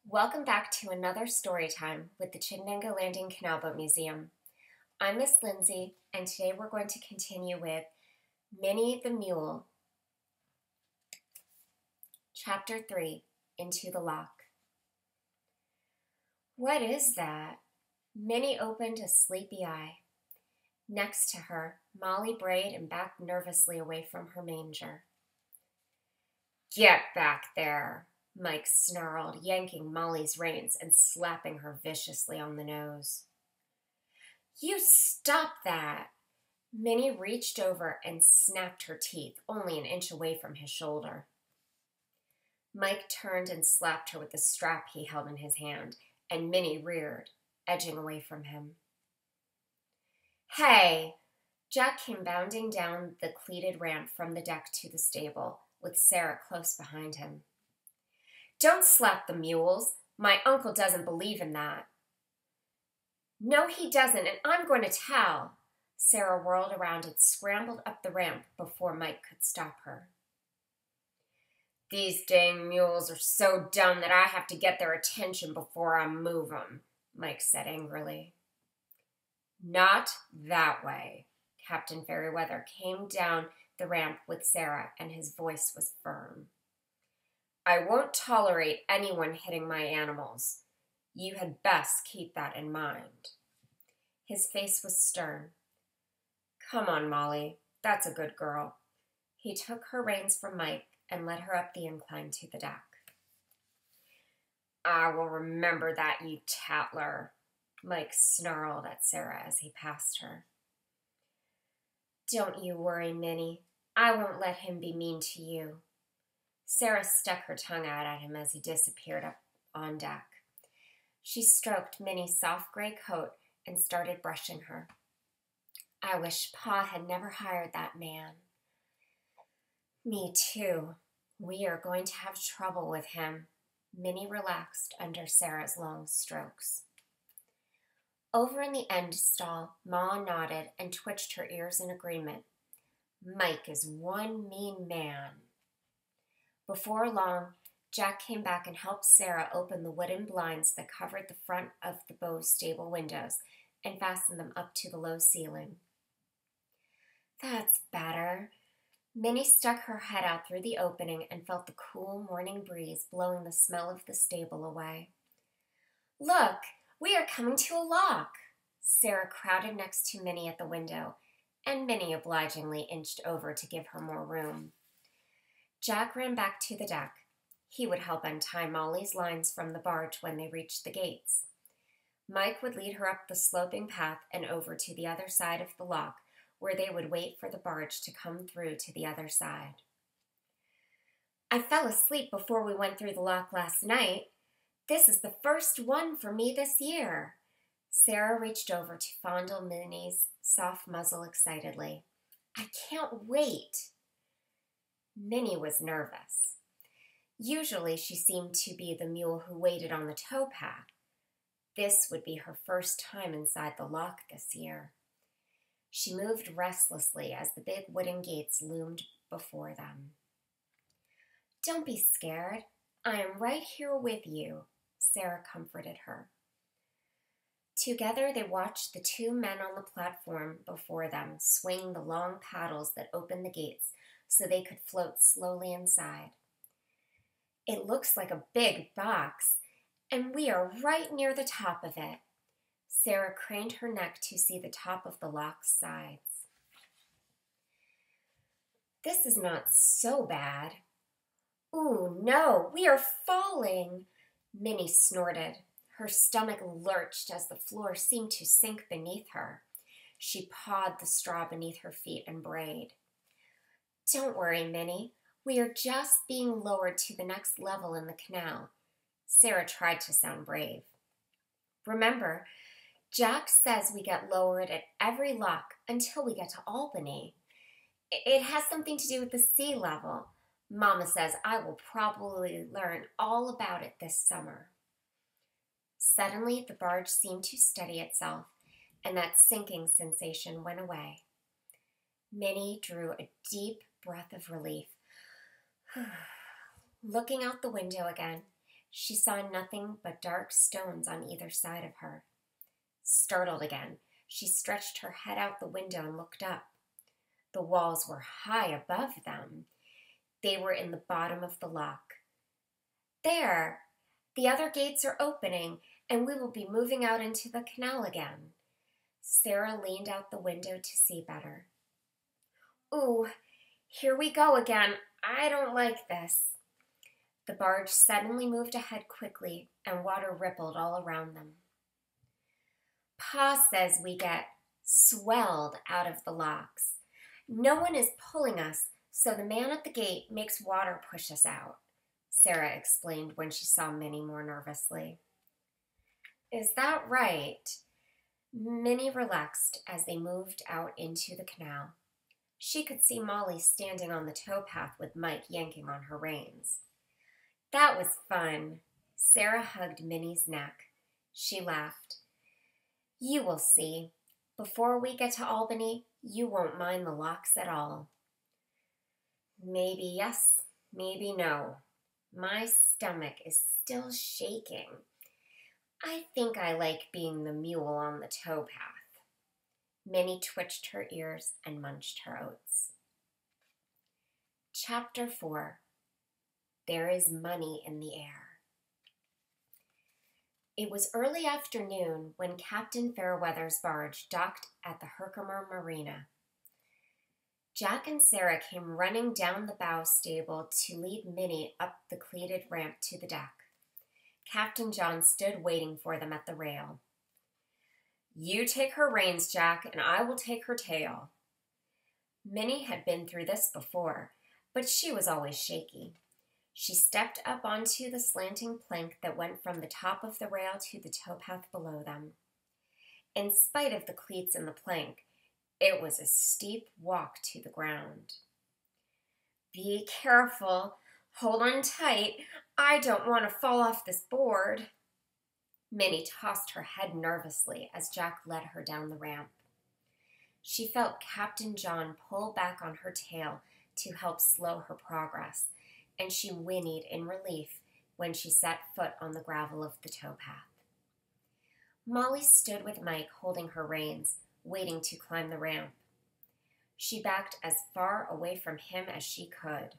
Welcome back to another story time with the Chindango Landing Canal Boat Museum. I'm Miss Lindsay, and today we're going to continue with Minnie the Mule, Chapter 3, Into the Lock. What is that? Minnie opened a sleepy eye. Next to her, Molly brayed and backed nervously away from her manger. Get back there, Mike snarled, yanking Molly's reins and slapping her viciously on the nose. You stop that! Minnie reached over and snapped her teeth, only an inch away from his shoulder. Mike turned and slapped her with the strap he held in his hand, and Minnie reared, edging away from him. Hey! Jack came bounding down the cleated ramp from the deck to the stable, with Sarah close behind him. Don't slap the mules. My uncle doesn't believe in that. No, he doesn't, and I'm going to tell. Sarah whirled around and scrambled up the ramp before Mike could stop her. These dang mules are so dumb that I have to get their attention before I move them, Mike said angrily. Not that way. Captain Fairweather came down the ramp with Sarah, and his voice was firm. I won't tolerate anyone hitting my animals. You had best keep that in mind. His face was stern. Come on, Molly. That's a good girl. He took her reins from Mike and led her up the incline to the deck. I will remember that, you tattler, Mike snarled at Sarah as he passed her. Don't you worry, Minnie. I won't let him be mean to you. Sarah stuck her tongue out at him as he disappeared up on deck. She stroked Minnie's soft gray coat and started brushing her. I wish Pa had never hired that man. Me too. We are going to have trouble with him. Minnie relaxed under Sarah's long strokes. Over in the end stall, Ma nodded and twitched her ears in agreement. Mike is one mean man. Before long, Jack came back and helped Sarah open the wooden blinds that covered the front of the bow stable windows and fastened them up to the low ceiling. That's better. Minnie stuck her head out through the opening and felt the cool morning breeze blowing the smell of the stable away. Look, we are coming to a lock. Sarah crowded next to Minnie at the window, and Minnie obligingly inched over to give her more room. Jack ran back to the deck. He would help untie Molly's lines from the barge when they reached the gates. Mike would lead her up the sloping path and over to the other side of the lock, where they would wait for the barge to come through to the other side. I fell asleep before we went through the lock last night. This is the first one for me this year. Sarah reached over to fondle Minnie's soft muzzle excitedly. I can't wait. Minnie was nervous. Usually she seemed to be the mule who waited on the towpath. This would be her first time inside the lock this year. She moved restlessly as the big wooden gates loomed before them. Don't be scared. I am right here with you, Sarah comforted her. Together they watched the two men on the platform before them swing the long paddles that opened the gates so they could float slowly inside. It looks like a big box, and we are right near the top of it. Sarah craned her neck to see the top of the lock's sides. This is not so bad. Ooh, no, we are falling, Minnie snorted. Her stomach lurched as the floor seemed to sink beneath her. She pawed the straw beneath her feet and brayed. Don't worry, Minnie. We are just being lowered to the next level in the canal. Sarah tried to sound brave. Remember, Jack says we get lowered at every lock until we get to Albany. It has something to do with the sea level. Mama says I will probably learn all about it this summer. Suddenly, the barge seemed to steady itself, and that sinking sensation went away. Minnie drew a deep breath of relief. Looking out the window again, She saw nothing but dark stones on either side of her. Startled again, she stretched her head out the window and looked up. The walls were high above them. They were in the bottom of the lock. There! The other gates are opening, and we will be moving out into the canal again. Sarah leaned out the window to see better. Ooh, here we go again. I don't like this. The barge suddenly moved ahead quickly, and water rippled all around them. Pa says we get swelled out of the locks. No one is pulling us, so the man at the gate makes water push us out, Sarah explained when she saw Minnie more nervously. Is that right? Minnie relaxed as they moved out into the canal. She could see Molly standing on the towpath with Mike yanking on her reins. That was fun. Sarah hugged Minnie's neck. She laughed. You will see. Before we get to Albany, you won't mind the locks at all. Maybe yes, maybe no. My stomach is still shaking. I think I like being the mule on the towpath. Minnie twitched her ears and munched her oats. Chapter 4. There is money in the air. It was early afternoon when Captain Fairweather's barge docked at the Herkimer Marina. Jack and Sarah came running down the bow stable to lead Minnie up the cleated ramp to the deck. Captain John stood waiting for them at the rail. You take her reins, Jack, and I will take her tail. Minnie had been through this before, but she was always shaky. She stepped up onto the slanting plank that went from the top of the rail to the towpath below them. In spite of the cleats in the plank, it was a steep walk to the ground. Be careful. Hold on tight. I don't want to fall off this board. Minnie tossed her head nervously as Jack led her down the ramp. She felt Captain John pull back on her tail to help slow her progress, and she whinnied in relief when she set foot on the gravel of the towpath. Molly stood with Mike holding her reins, waiting to climb the ramp. She backed as far away from him as she could.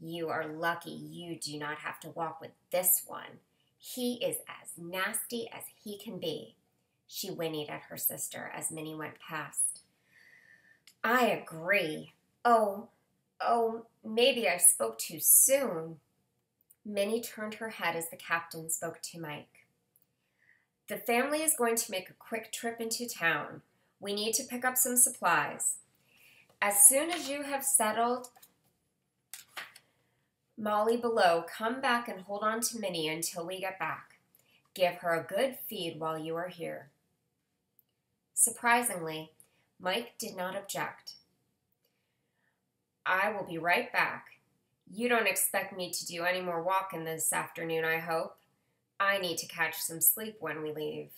You are lucky you do not have to walk with this one. He is as nasty as he can be, she whinnied at her sister as Minnie went past. I agree. Oh, maybe I spoke too soon. Minnie turned her head as the captain spoke to Mike. The family is going to make a quick trip into town. We need to pick up some supplies. As soon as you have settled Molly below, come back and hold on to Minnie until we get back. Give her a good feed while you are here. Surprisingly, Mike did not object. I will be right back. You don't expect me to do any more walking this afternoon, I hope. I need to catch some sleep when we leave.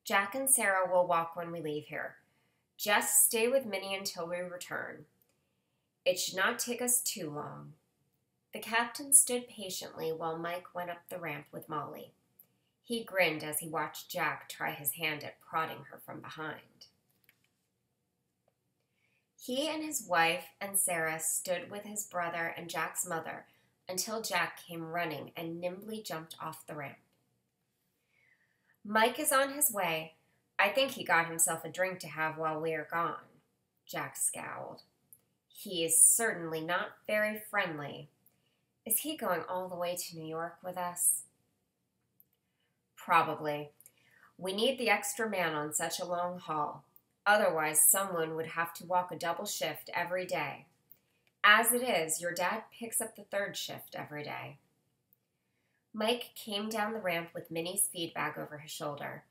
Jack and Sarah will walk when we leave here. Just stay with Minnie until we return. It should not take us too long. The captain stood patiently while Mike went up the ramp with Molly. He grinned as he watched Jack try his hand at prodding her from behind. He and his wife and Sarah stood with his brother and Jack's mother until Jack came running and nimbly jumped off the ramp. Mike is on his way. I think he got himself a drink to have while we are gone, Jack scowled. He is certainly not very friendly. Is he going all the way to New York with us? Probably. We need the extra man on such a long haul. Otherwise, someone would have to walk a double shift every day. As it is, your dad picks up the third shift every day. Mike came down the ramp with Minnie's feed bag over his shoulder.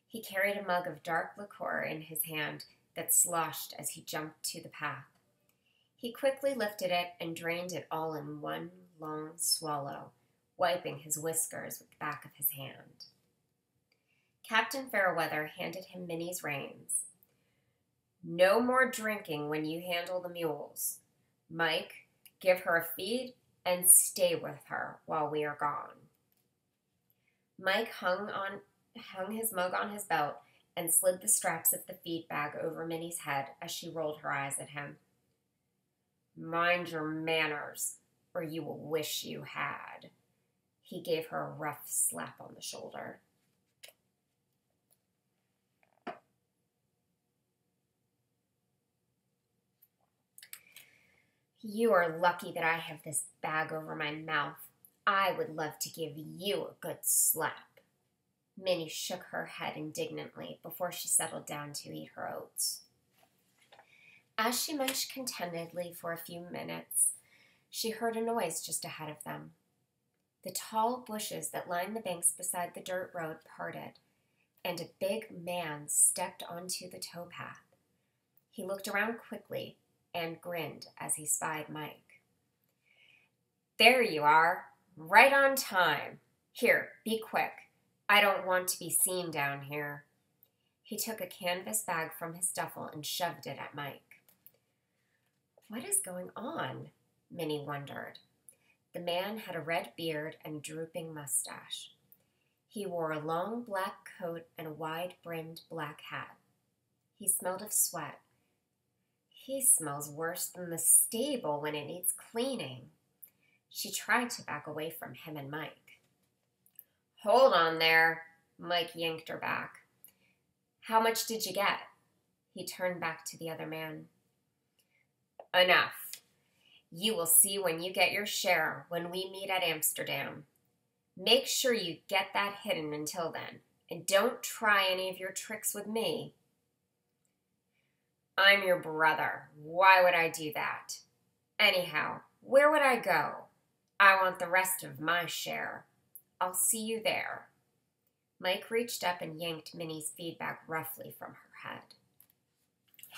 He carried a mug of dark liqueur in his hand that sloshed as he jumped to the path. He quickly lifted it and drained it all in one long swallow, wiping his whiskers with the back of his hand. Captain Fairweather handed him Minnie's reins. No more drinking when you handle the mules. Mike, give her a feed and stay with her while we are gone. Mike hung his mug on his belt and slid the straps of the feed bag over Minnie's head as she rolled her eyes at him. Mind your manners, or you will wish you had. He gave her a rough slap on the shoulder. You are lucky that I have this bag over my mouth. I would love to give you a good slap. Minnie shook her head indignantly before she settled down to eat her oats. As she munched contentedly for a few minutes, she heard a noise just ahead of them. The tall bushes that lined the banks beside the dirt road parted, and a big man stepped onto the towpath. He looked around quickly and grinned as he spied Mike. There you are, right on time. Here, be quick. I don't want to be seen down here. He took a canvas bag from his duffel and shoved it at Mike. What is going on? Minnie wondered. The man had a red beard and a drooping mustache. He wore a long black coat and a wide-brimmed black hat. He smelled of sweat. He smells worse than the stable when it needs cleaning. She tried to back away from him and Mike. Hold on there. Mike yanked her back. How much did you get? He turned back to the other man. Enough. You will see when you get your share when we meet at Amsterdam. Make sure you get that hidden until then, and don't try any of your tricks with me. I'm your brother. Why would I do that? Anyhow, where would I go? I want the rest of my share. I'll see you there. Mike reached up and yanked Minnie's feed bag roughly from her head.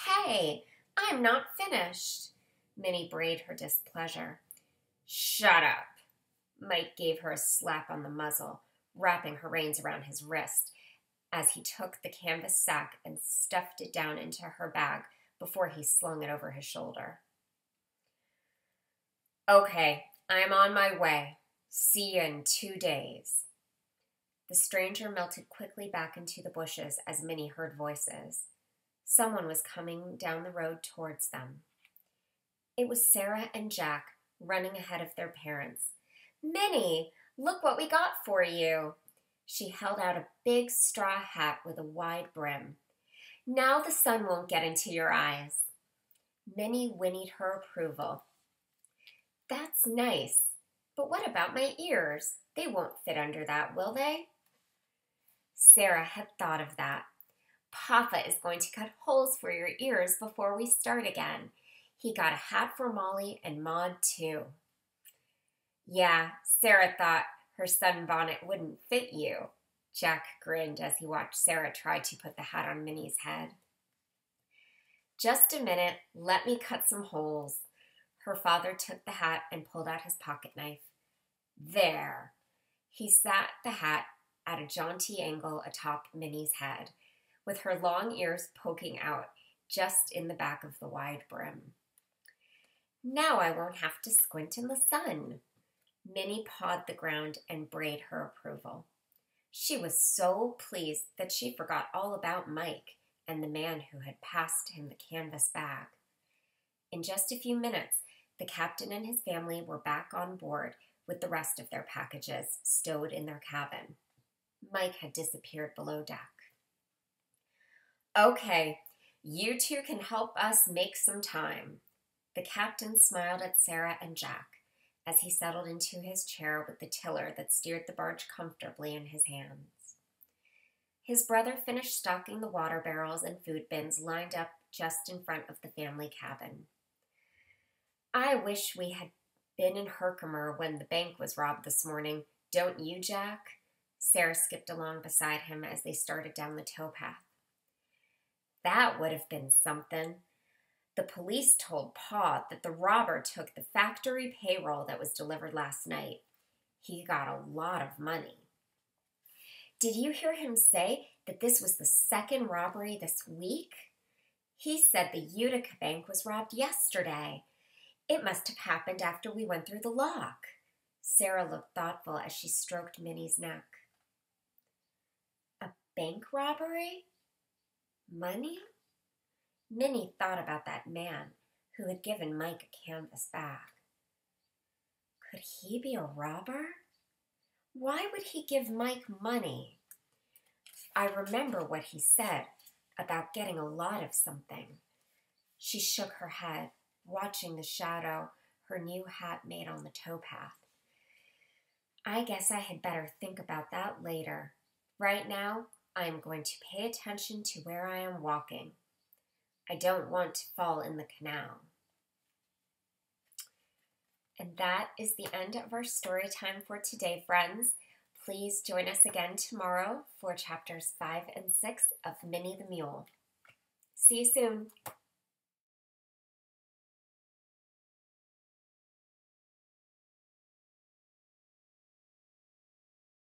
Hey, I'm not finished. Minnie brayed her displeasure. Shut up. Mike gave her a slap on the muzzle, wrapping her reins around his wrist, as he took the canvas sack and stuffed it down into her bag before he slung it over his shoulder. Okay, I'm on my way. See you in 2 days. The stranger melted quickly back into the bushes as Minnie heard voices. Someone was coming down the road towards them. It was Sarah and Jack running ahead of their parents. Minnie, look what we got for you. She held out a big straw hat with a wide brim. Now the sun won't get into your eyes. Minnie whinnied her approval. That's nice, but what about my ears? They won't fit under that, will they? Sarah had thought of that. Papa is going to cut holes for your ears before we start again. He got a hat for Molly and Maud, too. Yeah, Sarah thought her sunbonnet wouldn't fit you. Jack grinned as he watched Sarah try to put the hat on Minnie's head. Just a minute, let me cut some holes. Her father took the hat and pulled out his pocket knife. There. He sat the hat at a jaunty angle atop Minnie's head, with her long ears poking out just in the back of the wide brim. Now I won't have to squint in the sun. Minnie pawed the ground and brayed her approval. She was so pleased that she forgot all about Mike and the man who had passed him the canvas bag. In just a few minutes, the captain and his family were back on board with the rest of their packages stowed in their cabin. Mike had disappeared below deck. Okay, you two can help us make some time. The captain smiled at Sarah and Jack as he settled into his chair with the tiller that steered the barge comfortably in his hands. His brother finished stocking the water barrels and food bins lined up just in front of the family cabin. I wish we had been in Herkimer when the bank was robbed this morning, don't you, Jack? Sarah skipped along beside him as they started down the towpath. That would have been something. The police told Pa that the robber took the factory payroll that was delivered last night. He got a lot of money. Did you hear him say that this was the second robbery this week? He said the Utica Bank was robbed yesterday. It must have happened after we went through the lock. Sarah looked thoughtful as she stroked Minnie's neck. A bank robbery? Money? Minnie thought about that man who had given Mike a canvas bag. Could he be a robber? Why would he give Mike money? I remember what he said about getting a lot of something. She shook her head, watching the shadow her new hat made on the towpath. I guess I had better think about that later. Right now, I am going to pay attention to where I am walking. I don't want to fall in the canal. And that is the end of our story time for today, friends. Please join us again tomorrow for chapters 5 and 6 of Minnie the Mule. See you soon.